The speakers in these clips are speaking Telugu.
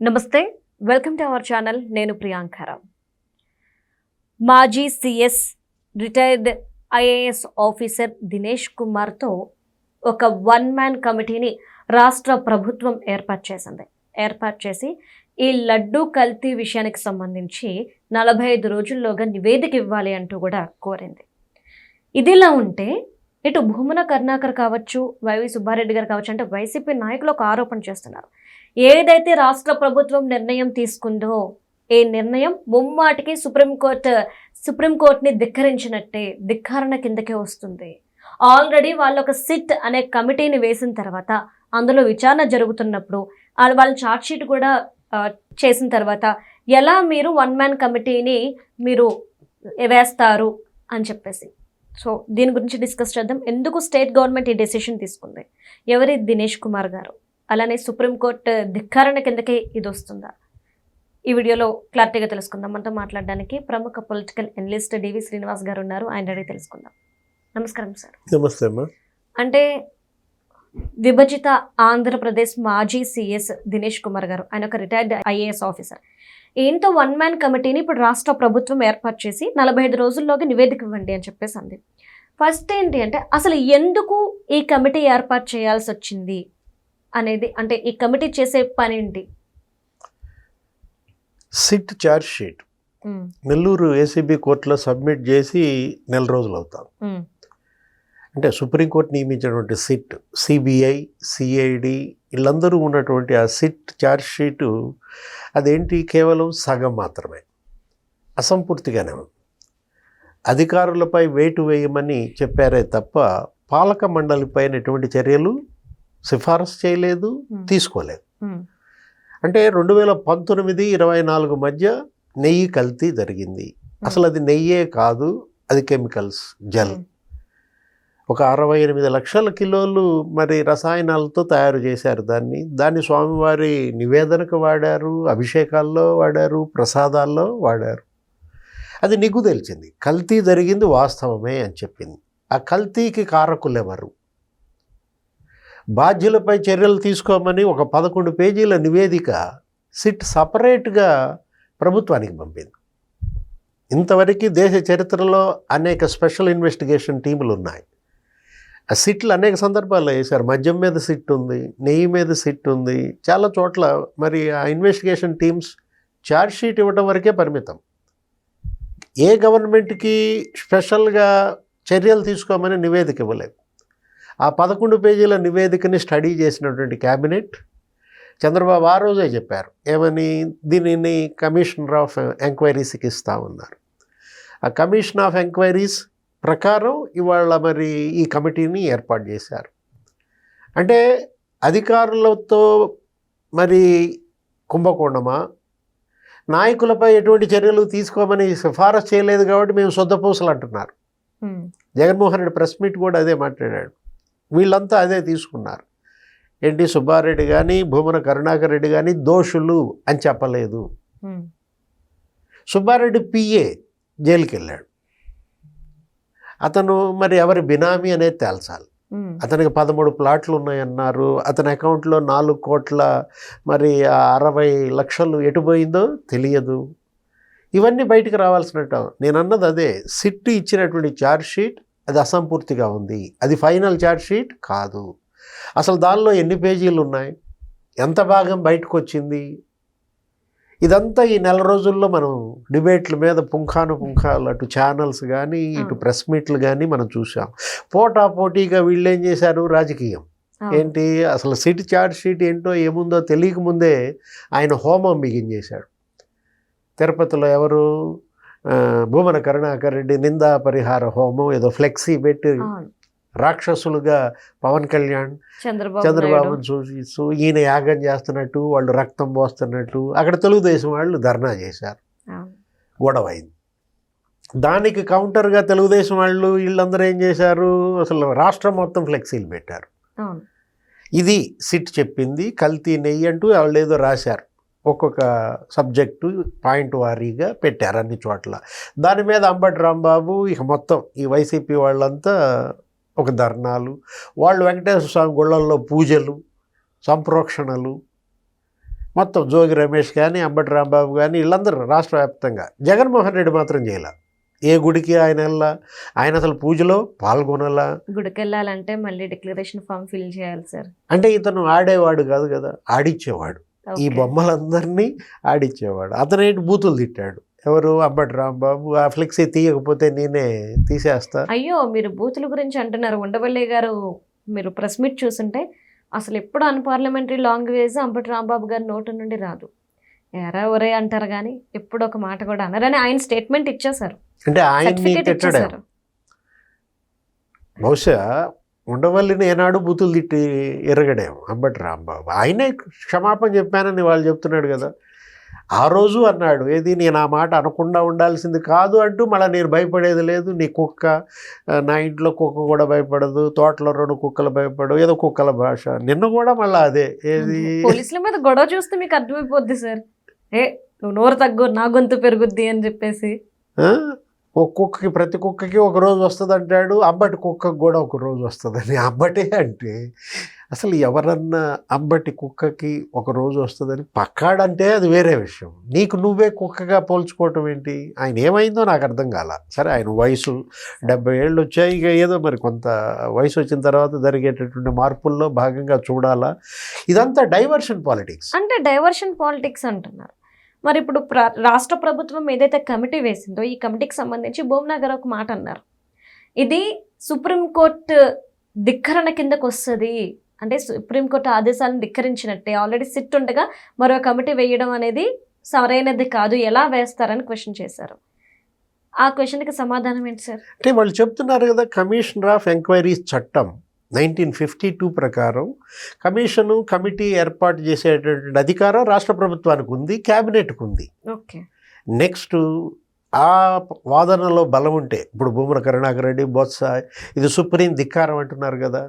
నమస్తే, వెల్కమ్ టు అవర్ ఛానల్. నేను ప్రియాంకరావు. మాజీ CS, retired IAS officer Dinesh కుమార్తో ఒక వన్ మ్యాన్ కమిటీని రాష్ట్ర ప్రభుత్వం ఏర్పాటు చేసి ఈ లడ్డూ కల్తీ విషయానికి సంబంధించి 45 రోజుల్లోగా నివేదిక ఇవ్వాలి అంటూ కూడా కోరింది. ఇదిలా ఉంటే ఇటు భూమన కరుణాకర్ కావచ్చు, వైవి సుబ్బారెడ్డి గారు కావచ్చు, అంటే వైసీపీ నాయకులు ఒక ఆరోపణ చేస్తున్నారు. ఏదైతే రాష్ట్ర ప్రభుత్వం నిర్ణయం తీసుకుందో ఈ నిర్ణయం ముమ్మాటికి సుప్రీంకోర్టుని ధిక్కరించినట్టే, ధిక్కారణ కిందకే వస్తుంది. ఆల్రెడీ వాళ్ళు ఒక సిట్ అనే కమిటీని వేసిన తర్వాత అందులో విచారణ జరుగుతున్నప్పుడు వాళ్ళ ఛార్జ్షీట్ కూడా చేసిన తర్వాత ఎలా మీరు వన్ మ్యాన్ కమిటీని మీరు వేస్తారు అని చెప్పేసి, సో దీని గురించి డిస్కస్ చేద్దాం. ఎందుకు స్టేట్ గవర్నమెంట్ ఈ డెసిషన్ తీసుకుంది, ఎవరి దినేష్ కుమార్ గారు, అలానే సుప్రీంకోర్టు ధిక్కారణ కిందకే ఇది వస్తుందా, ఈ వీడియోలో క్లారిటీగా తెలుసుకుందాం. మనతో మాట్లాడడానికి ప్రముఖ పొలిటికల్ అనలిస్ట్ డివి శ్రీనివాస్ గారు ఉన్నారు. ఆయన అడిగి తెలుసుకుందాం. నమస్కారం సార్. నమస్తే అమ్మా. అంటే విభజిత ఆంధ్రప్రదేశ్ మాజీ సిఎస్ దినేష్ కుమార్ గారు, ఆయన ఒక రిటైర్డ్ ఐఏఎస్ ఆఫీసర్. ఏంటో వన్ మ్యాన్ కమిటీని ఇప్పుడు రాష్ట్ర ప్రభుత్వం ఏర్పాటు చేసి 45 రోజుల్లోకి నివేదిక ఇవ్వండి అని చెప్పేసి అంది. ఫస్ట్ ఏంటి అంటే అసలు ఎందుకు ఈ కమిటీ ఏర్పాటు చేయాల్సి వచ్చింది అనేది, అంటే ఈ కమిటీ చేసే పని ఏంటి? SIT charge sheet Nellore ACB కోర్టులో సబ్మిట్ చేసి 1 రోజులు అవుతాం. అంటే సుప్రీంకోర్టు నియమించినటువంటి సిట్, సిబిఐ, సిఐడి వీళ్ళందరూ ఉన్నటువంటి ఆ సిట్ ఛార్జ్ షీటు అదేంటి, కేవలం సగం మాత్రమే, అసంపూర్తిగానే ఉంది. అధికారులపై వేటు వేయమని చెప్పారే తప్ప పాలక మండలిపైన ఎటువంటి చర్యలు సిఫారసు చేయలేదు, తీసుకోలేదు. అంటే 2019-24 మధ్య నెయ్యి కల్తీ జరిగింది. అసలు అది నెయ్యే కాదు, అది కెమికల్స్, జెల్. ఒక 68 లక్షల కిలోలు మరి రసాయనాలతో తయారు చేశారు దాన్ని స్వామివారి నివేదనకు వాడారు, అభిషేకాల్లో వాడారు, ప్రసాదాల్లో వాడారు. అది నిగ్గు తెలిసింది, కల్తీ జరిగింది వాస్తవమే అని చెప్పింది. ఆ కల్తీకి కారకులు ఎవరు, బాధ్యులపై చర్యలు తీసుకోమని ఒక 11 పేజీల నివేదిక సిట్ సపరేట్గా ప్రభుత్వానికి పంపింది. ఇంతవరకు దేశ చరిత్రలో అనేక స్పెషల్ ఇన్వెస్టిగేషన్ టీములు ఉన్నాయి. ఆ సిట్లు అనేక సందర్భాల్లో వేశారు. మద్యం మీద సిట్ ఉంది, నెయ్యి మీద సిట్ ఉంది, చాలా చోట్ల. మరి ఆ ఇన్వెస్టిగేషన్ టీమ్స్ ఛార్జ్ షీట్ ఇవ్వడం వరకే పరిమితం. ఏ గవర్నమెంట్కి స్పెషల్గా చర్యలు తీసుకోమని నివేదిక ఇవ్వలేదు. ఆ 11 పేజీల నివేదికని స్టడీ చేసినటువంటి క్యాబినెట్ చంద్రబాబు ఆ రోజే చెప్పారు, ఏమని, దీనిని కమిషనర్ ఆఫ్ ఎంక్వైరీస్కి ఇస్తా ఉన్నారు. ఆ కమిషన్ ఆఫ్ ఎంక్వైరీస్ ప్రకారం ఇవాళ మరి ఈ కమిటీని ఏర్పాటు చేశారు. అంటే అధికారులతో మరి కుంభకోణమా, నాయకులపై ఎటువంటి చర్యలు తీసుకోమని సిఫారసు చేయలేదు కాబట్టి మేము శుద్ధపూసలు అంటున్నారు. జగన్మోహన్ రెడ్డి ప్రెస్ మీట్ కూడా అదే మాట్లాడాడు. వీళ్ళంతా అదే తీసుకున్నారు. ఎన్టీ సుబ్బారెడ్డి కానీ, భూమన కరుణాకర్ రెడ్డి కానీ దోషులు అని చెప్పలేదు. సుబ్బారెడ్డి పిఏ జైలుకి వెళ్ళాడు. అతను మరి ఎవరి బినామీ అనేది తేల్చాలి. అతనికి 13 ప్లాట్లు ఉన్నాయన్నారు. అతని అకౌంట్లో 4 కోట్ల మరి 60 లక్షలు ఎటుపోయిందో తెలియదు. ఇవన్నీ బయటికి రావాల్సినట్టు. నేను అన్నది అదే, సిట్ ఇచ్చినటువంటి ఛార్జ్ షీట్ అది అసంపూర్తిగా ఉంది, అది ఫైనల్ ఛార్జ్ షీట్ కాదు. అసలు దానిలో ఎన్ని పేజీలు ఉన్నాయి, ఎంత భాగం బయటకు వచ్చింది, ఇదంతా ఈ 1 రోజుల్లో మనం డిబేట్ల మీద పుంఖాలు అటు ఛానల్స్ కానీ ఇటు ప్రెస్ మీట్లు కానీ మనం చూసాం. పోటాపోటీగా వీళ్ళు ఏం చేశారు, రాజకీయం ఏంటి, అసలు సిట్ ఛార్జ్ షీట్ ఏంటో ఏముందో తెలియక ముందే ఆయన హోమం బిగించేశాడు. తిరుపతిలో ఎవరు, భూమన కరుణాకర్ రెడ్డి నిందా పరిహార హోమం ఏదో ఫ్లెక్సీ పెట్టి రాక్షసులుగా పవన్ కళ్యాణ్, చంద్రబాబును చూపిస్తూ ఈయన యాగం చేస్తున్నట్టు, వాళ్ళు రక్తం పోస్తున్నట్టు అక్కడ తెలుగుదేశం వాళ్ళు ధర్నా చేశారు, గొడవ అయింది. దానికి కౌంటర్గా తెలుగుదేశం వాళ్ళు వీళ్ళందరూ ఏం చేశారు, అసలు రాష్ట్రం మొత్తం ఫ్లెక్సీలు పెట్టారు. ఇది సిట్ చెప్పింది, కల్తీ నెయ్యి అంటూ వాళ్ళు ఏదో రాశారు. ఒక్కొక్క సబ్జెక్టు పాయింట్ వారీగా పెట్టారు అన్ని చోట్ల. దాని మీద అంబటి రాంబాబు ఇక మొత్తం ఈ వైసీపీ వాళ్ళంతా ఒక ధర్నాలు, వాళ్ళు వెంకటేశ్వర స్వామి గుళ్ళల్లో పూజలు, సంప్రోక్షణలు, మొత్తం జోగి రమేష్ కానీ అంబటి రాంబాబు కానీ వీళ్ళందరూ రాష్ట్ర వ్యాప్తంగా. జగన్మోహన్ రెడ్డి మాత్రం చేయాల. ఏ గుడికి ఆయన వెళ్ళా, ఆయన అసలు పూజలో పాల్గొనాలా. గుడికి వెళ్ళాలంటే మళ్ళీ డిక్లరేషన్ ఫామ్ ఫిల్ చేయాలి సార్. అంటే ఇతను ఆడేవాడు కాదు కదా, ఆడిచ్చేవాడు. ఈ ఓకే. బొమ్మలందరినీ ఆడిచ్చేవాడు. అతనేంటి బూతులు తిట్టాడు. ఎవరు? అంబటి రాంబాబు. ఆ ఫ్లెక్సీ తీయకపోతే నేనే తీసేస్తా. అయ్యో, మీరు బూతుల గురించి అంటున్నారు. ఉండవల్లి గారు మీరు ప్రెస్ మీట్ చూస్తుంటే అసలు ఎప్పుడు అన్పార్లమెంటరీ లాంగ్వేజ్ అంబటి రాంబాబు గారి నోటి నుండి రాదు. ఎరా ఒరే అంటారు కానీ ఎప్పుడు ఒక మాట కూడా అన్నారని ఆయన స్టేట్మెంట్ ఇచ్చేశారు, అంటే ఆయన్ని సర్టిఫికేట్ తిట్టడం. ఇచ్చేశారు. బహుశా ఉండవల్లిని ఏనాడు బూతులు తిట్టి ఎరగడేమో అంబటి రాంబాబు. ఆయనే క్షమాపణ చెప్పానని వాళ్ళు చెప్తున్నాడు కదా. ఆ రోజు అన్నాడు, ఏది నేను ఆ మాట అనకుండా ఉండాల్సింది కాదు అంటూ, మళ్ళీ నేను భయపడేది లేదు, నీ కుక్క, నా ఇంట్లో కుక్క కూడా భయపడదు, తోటలో 2 కుక్కలు భయపడవు, ఏదో కుక్కల భాష. నిన్న కూడా మళ్ళీ అదే, ఏది పోలీసుల మీద గొడవ చూస్తే మీకు అర్థమైపోద్ది సార్. నువ్వు నోరు తగ్గు, నా గొంతు పెరుగుద్ది అని చెప్పేసి. ఆ? ఒక కుక్కకి, ప్రతి కుక్కకి ఒక రోజు వస్తుంది అంటాడు. అంబటి కుక్కకి కూడా ఒక రోజు వస్తుందని. అంబటే అంటే అసలు ఎవరన్నా అంబటి కుక్కకి ఒక రోజు వస్తుందని పక్కాడంటే అది వేరే విషయం. నీకు నువ్వే కుక్కగా పోల్చుకోవటం ఏంటి? ఆయన ఏమైందో నాకు అర్థం కాల. సరే, ఆయన వయసు 70 ఏళ్ళు వచ్చాయి. ఇక ఏదో మరి కొంత వయసు వచ్చిన తర్వాత జరిగేటటువంటి మార్పుల్లో భాగంగా చూడాలా. ఇదంతా డైవర్షన్ పాలిటిక్స్. అంటే డైవర్షన్ పాలిటిక్స్ అంటున్నారు. మరి ఇప్పుడు రాష్ట్ర ప్రభుత్వం ఏదైతే కమిటీ వేసిందో ఈ కమిటీకి సంబంధించి బోమ్నా గారు ఒక మాట అన్నారు, ఇది సుప్రీంకోర్టు ధిక్కరణ కిందకు వస్తుంది, అంటే సుప్రీంకోర్టు ఆదేశాలను ధిక్కరించినట్టే. ఆల్రెడీ సిట్ ఉండగా మరో కమిటీ వేయడం అనేది సరైనది కాదు, ఎలా వేస్తారని క్వశ్చన్ చేశారు. ఆ క్వశ్చన్కి సమాధానం ఏంటి సార్? అంటే వాళ్ళు చెప్తున్నారు కదా, కమిషనర్ ఆఫ్ ఎంక్వైరీస్ చట్టం 1952 ప్రకారం కమిటీ ఏర్పాటు చేసేటటువంటి అధికారం రాష్ట్ర ప్రభుత్వానికి ఉంది, క్యాబినెట్కి ఉంది. ఓకే. నెక్స్ట్ ఆ వాదనలో బలం ఉంటే, ఇప్పుడు భూమన కరుణాకర్ రెడ్డి, బొత్స, ఇది సుప్రీం ధిక్కారం అంటున్నారు కదా.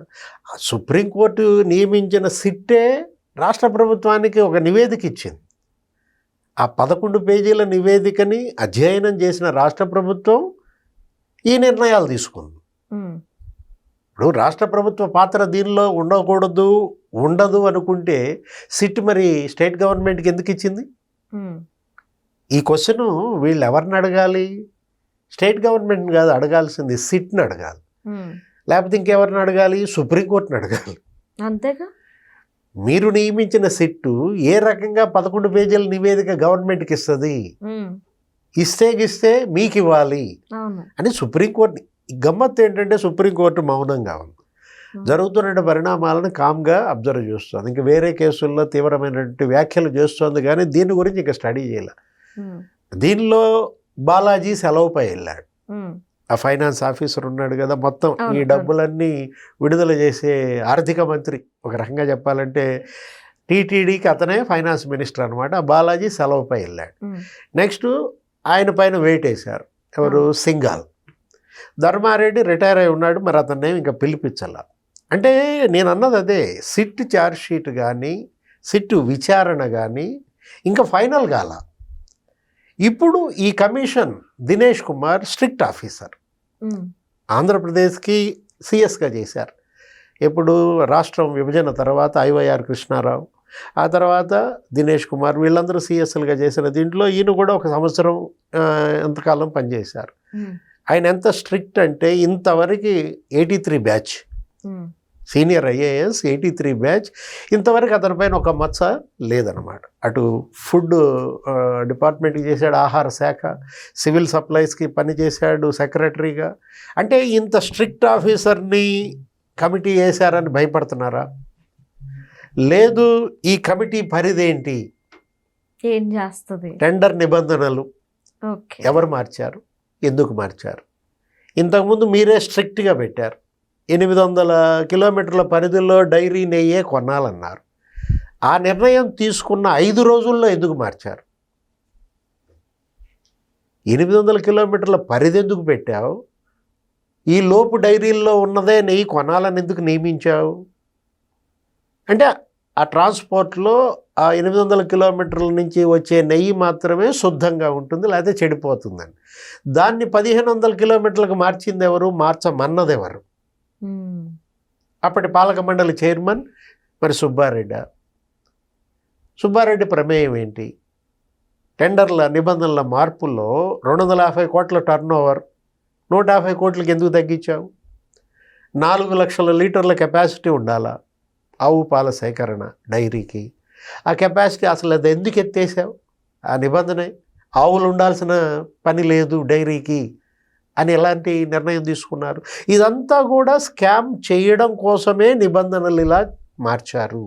సుప్రీంకోర్టు నియమించిన సిట్టే రాష్ట్ర ప్రభుత్వానికి ఒక నివేదిక ఇచ్చింది. ఆ 11 పేజీల నివేదికని అధ్యయనం చేసిన రాష్ట్ర ప్రభుత్వం ఈ నిర్ణయాలు తీసుకుంది. ఇప్పుడు రాష్ట్ర ప్రభుత్వ పాత్ర దీనిలో ఉండదు అనుకుంటే సిట్ మరి స్టేట్ గవర్నమెంట్కి ఎందుకు ఇచ్చింది? ఈ క్వశ్చన్ వీళ్ళు ఎవరిని అడగాలి? స్టేట్ గవర్నమెంట్ని కాదు అడగాల్సింది, సిట్ని అడగాలి. లేకపోతే ఇంకెవరిని అడగాలి? సుప్రీంకోర్టుని అడగాలి. అంతేగా. మీరు నియమించిన సిట్టు ఏ రకంగా 11 పేజీల నివేదిక గవర్నమెంట్కి ఇస్తుంది? ఇస్తే మీకు ఇవ్వాలి అని సుప్రీంకోర్టు. గమ్మత్తు ఏంటంటే సుప్రీంకోర్టు మౌనంగా ఉంది. జరుగుతున్న పరిణామాలను కామ్గా అబ్జర్వ్ చేస్తుంది. ఇంకా వేరే కేసుల్లో తీవ్రమైనటువంటి వ్యాఖ్యలు చేస్తుంది, కానీ దీని గురించి ఇంకా స్టడీ చేయాలి. దీనిలో బాలాజీ సెలవుపై వెళ్ళాడు. ఆ ఫైనాన్స్ ఆఫీసర్ ఉన్నాడు కదా, మొత్తం ఈ డబ్బులన్నీ విడుదల చేసే ఆర్థిక మంత్రి. ఒక రకంగా చెప్పాలంటే టీటీడీకి అతనే ఫైనాన్స్ మినిస్టర్ అనమాట. ఆ బాలాజీ సెలవుపై వెళ్ళాడు. నెక్స్ట్ ఆయన పైన వెయిట్ వేశారు. ఎవరు? సింఘాల్. ధర్మారెడ్డి రిటైర్ అయి ఉన్నాడు, మరి అతన్నే ఇంకా పిలిపించాల. అంటే నేను అన్నది అదే, సిట్ ఛార్జ్ షీట్ కానీ సిట్ విచారణ కానీ ఇంకా ఫైనల్ కాల. ఇప్పుడు ఈ commission Dinesh Kumar strict officer, ఆంధ్రప్రదేశ్కి సిఎస్గా చేశారు. ఇప్పుడు రాష్ట్రం విభజన తర్వాత ఐవైఆర్ కృష్ణారావు, ఆ తర్వాత దినేష్ కుమార్, వీళ్ళందరూ సిఎస్లుగా చేసిన దీంట్లో ఈయన కూడా 1 సంవత్సరం ఎంతకాలం పనిచేశారు. ఆయన ఎంత స్ట్రిక్ట్ అంటే ఇంతవరకు 83 బ్యాచ్, సీనియర్ ఐఏఎస్ 83 బ్యాచ్, ఇంతవరకు అతని పైన ఒక మచ్చ లేదనమాట. అటు ఫుడ్ డిపార్ట్మెంట్కి చేశాడు, ఆహార శాఖ, సివిల్ సప్లైస్కి పనిచేశాడు సెక్రటరీగా. అంటే ఇంత స్ట్రిక్ట్ ఆఫీసర్ని కమిటీ వేశారని భయపడుతున్నారా? లేదు. ఈ కమిటీ పరిధేంటి? ఏం చేస్తుంది? టెండర్ నిబంధనలు ఎవరు మార్చారు, ఎందుకు మార్చారు? ఇంతకుముందు మీరే స్ట్రిక్ట్గా పెట్టారు. 800 కిలోమీటర్ల పరిధిలో డైరీ నెయ్యే కొనాలన్నారు. ఆ నిర్ణయం తీసుకున్న 5 రోజుల్లో ఎందుకు మార్చారు? 800 కిలోమీటర్ల పరిధి ఎందుకు పెట్టావు? ఈ లోపు డైరీల్లో ఉన్నదే నెయ్యి కొనాలని ఎందుకు నియమించావు? అంటే ఆ ట్రాన్స్పోర్ట్లో ఆ 800 కిలోమీటర్ల నుంచి వచ్చే నెయ్యి మాత్రమే శుద్ధంగా ఉంటుంది, లేకపోతే చెడిపోతుందని. దాన్ని 1500 కిలోమీటర్లకు మార్చింది ఎవరు? మార్చమన్నది ఎవరు? అప్పటి పాలక మండలి చైర్మన్ మరి సుబ్బారెడ్డి. సుబ్బారెడ్డి ప్రమేయం ఏంటి? టెండర్ల నిబంధనల మార్పుల్లో 250 కోట్ల టర్న్ ఓవర్ 150 కోట్లకి ఎందుకు తగ్గించావు? 4 లక్షల లీటర్ల కెపాసిటీ ఉండాలా ఆవు పాల సేకరణ డైరీకి? ఆ కెపాసిటీ అసలు అది ఎందుకు ఎత్తేసావు? ఆ నిబంధనే ఆవులు ఉండాల్సిన పని లేదు డైరీకి అని ఎలాంటి నిర్ణయం తీసుకున్నారు? ఇదంతా కూడా స్కామ్ చేయడం కోసమే నిబంధనలు ఇలా మార్చారు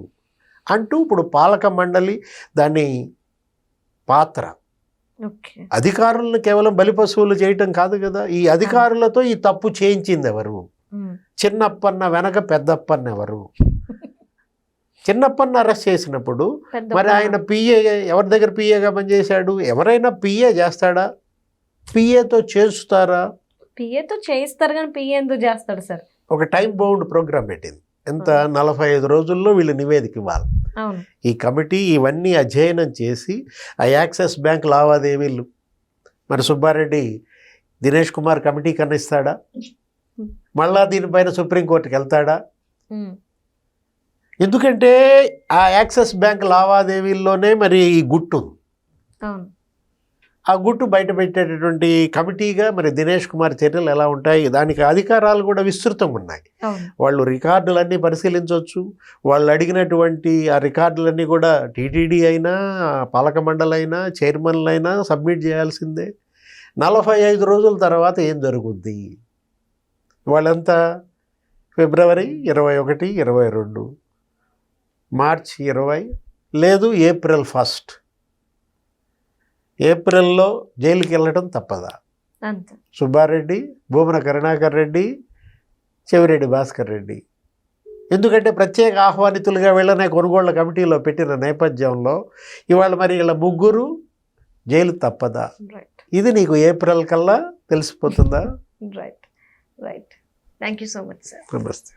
అంటూ ఇప్పుడు పాలక మండలి దాన్ని పాత్ర. ఓకే. అధికారులను కేవలం బలిపశువులు చేయటం కాదు కదా, ఈ అధికారులతో ఈ తప్పు చేయించింది ఎవరు? చిన్నప్పన్న వెనక పెద్దప్పన్న ఎవరు? చిన్నప్పన్న అరెస్ట్ చేసినప్పుడు మరి ఆయన పిఏ ఎవరి దగ్గర పిఏగా పనిచేశాడు? ఎవరైనా పిఏ చేస్తాడా? పిఏతో చేస్తారా? పిఏతో చేయిస్తారు కానీ పిఏ ఎందుకు చేస్తాడు సార్? ఒక టైం బౌండ్ ప్రోగ్రామ్ పెట్టింది. ఎంత? 45 రోజుల్లో వీళ్ళు నివేదిక ఇవ్వాలి. ఈ కమిటీ ఇవన్నీ అధ్యయనం చేసి ఆ యాక్సిస్ బ్యాంక్ లావాదేవీలు మరి సుబ్బారెడ్డి దినేష్ కుమార్ కమిటీ కన్నిస్తాడా? మళ్ళా దీనిపైన సుప్రీంకోర్టుకి వెళ్తాడా? ఎందుకంటే ఆ యాక్సిస్ బ్యాంక్ లావాదేవీల్లోనే మరి ఈ గుట్టు ఉంది. ఆ గుట్టు బయట పెట్టేటటువంటి కమిటీగా మరి దినేష్ కుమార్ చర్యలు ఎలా ఉంటాయి? దానికి అధికారాలు కూడా విస్తృతంగా ఉన్నాయి. వాళ్ళు రికార్డులన్నీ పరిశీలించవచ్చు. వాళ్ళు అడిగినటువంటి ఆ రికార్డులన్నీ కూడా టీటీడీ అయినా పాలక మండలి అయినా చైర్మన్లు అయినా సబ్మిట్ చేయాల్సిందే. 45 రోజుల తర్వాత ఏం జరుగుద్ది? వాళ్ళంతా ఫిబ్రవరి 21, 22, మార్చి 20 లేదు ఏప్రిల్ 1 ఏప్రిల్లో జైలుకి వెళ్ళడం తప్పదా? సుబ్బారెడ్డి, భూమన కరుణాకర్ రెడ్డి, చెవిరెడ్డి భాస్కర్ రెడ్డి. ఎందుకంటే ప్రత్యేక ఆహ్వానితులుగా వీళ్ళనే కొనుగోళ్ల కమిటీలో పెట్టిన నేపథ్యంలో ఇవాళ మరి వీళ్ళ ముగ్గురు జైలు తప్పదా? ఇది నీకు ఏప్రిల్ కల్లా తెలిసిపోతుందా? Right. Thank you so much sir. నమస్తే.